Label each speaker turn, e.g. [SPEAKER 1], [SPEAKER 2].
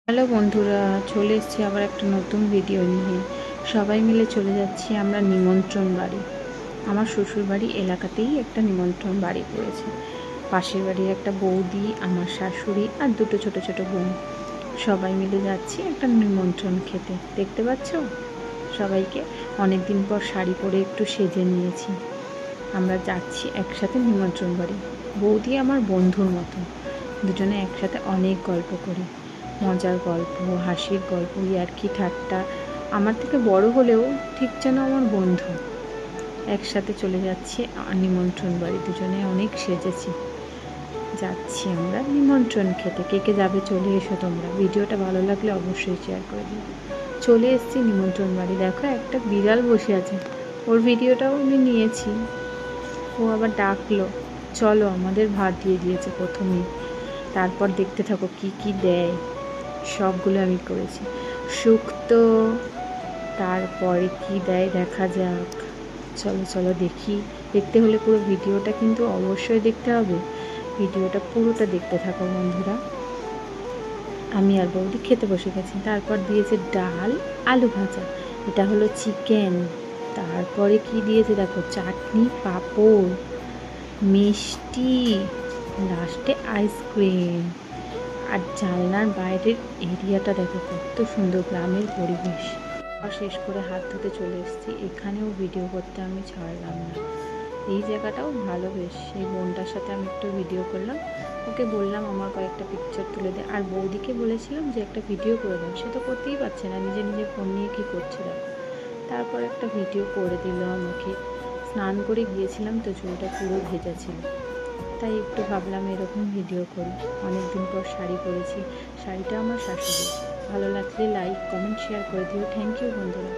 [SPEAKER 1] Hello বন্ধুরা, চলে এসেছি আবার একটা নতুন ভিডিও নিয়ে। সবাই মিলে চলে যাচ্ছি আমরা নিমন্ত্রণ বাড়ি। আমার শ্বশুর বাড়ি এলাকাতেই একটা নিমন্ত্রণ বাড়ি পড়েছে। পাশের বাড়ির একটা বৌদি, আমার শাশুড়ি আর দুটো ছোট ছোট বোন, সবাই মিলে যাচ্ছি একটা নিমন্ত্রণ খেতে। দেখতে পাচ্ছ সবাইকে? অনেক দিন পর শাড়ি পরে একটু সেজে নিয়েছি। আমরা যাচ্ছি একসাথে নিমন্ত্রণ বাড়ি। বৌদি আমার বন্ধুর মতো, দুজনে একসাথে অনেক গল্প করি। মজার গল্প, হাসির গল্প, ইয়ার্কি ঠাট্টা। আমার থেকে বড় হলেও ঠিক যেন আমার বন্ধু। একসাথে চলে যাচ্ছি নিমন্ত্রণ বাড়ি, দুজনে অনেক সেজেছি। যাচ্ছি আমরা নিমন্ত্রণ খেতে। কে কে যাবে চলে এসো তোমরা। ভিডিওটা ভালো লাগলে অবশ্যই শেয়ার করে দিও। চলে এসেছি নিমন্ত্রণ বাড়ি। দেখো একটা বিড়াল বসে আছে, ওর ভিডিওটাও আমি নিয়েছি। ও আবার ডাকলো, চলো। আমাদের ভাত দিয়ে দিয়েছে প্রথমেই, তারপর দেখতে থাকো কি কি দেয়। সবগুলো আমি করেছি। শুক্তো, তারপরে কি দেয় দেখা যাক। চলো চলো দেখি। দেখতে হলে পুরো ভিডিওটা কিন্তু অবশ্যই দেখতে হবে। ভিডিওটা পুরোটা দেখতে থাকো বন্ধুরা। আমি আর বৌদি খেতে বসে গেছি। তারপর দিয়েছে ডাল, আলু ভাজা, এটা হলো চিকেন। তারপরে কি দিয়েছে দেখো, চাটনি, পাঁপড়, মিষ্টি, লাস্টে আইসক্রিম। আর জানলার বাইরের এরিয়াটা দেখো কত সুন্দর, গ্রামের পরিবেশ। আর শেষ করে হাত ধুতে চলে এসেছি। এখানেও ভিডিও করতে আমি ছাড়লাম না। এই জায়গাটাও ভালো বেশ। এই বোনটার সাথে আমি একটু ভিডিও করলাম। ওকে বললাম আমার কয়েকটা পিকচার তুলে দে। আর বৌদিকে বলেছিলাম যে একটা ভিডিও করে দাও, সে তো করতেই পারছে না, নিজে নিজে ফোন নিয়ে কী করছে দেখো। তারপর একটা ভিডিও করে দিল আমাকে। স্নান করে গিয়েছিলাম তো, চুলটা পুরো ভেজা ছিল, তাই একটু ভাবলাম এরকম ভিডিও করি। অনেক দিন পর শাড়ি পরেছি। শাড়িটা আমার শাশুড়ি। ভালো লাগলে লাইক, কমেন্ট, শেয়ার করে দিও। থ্যাংক ইউ বন্ধুরা।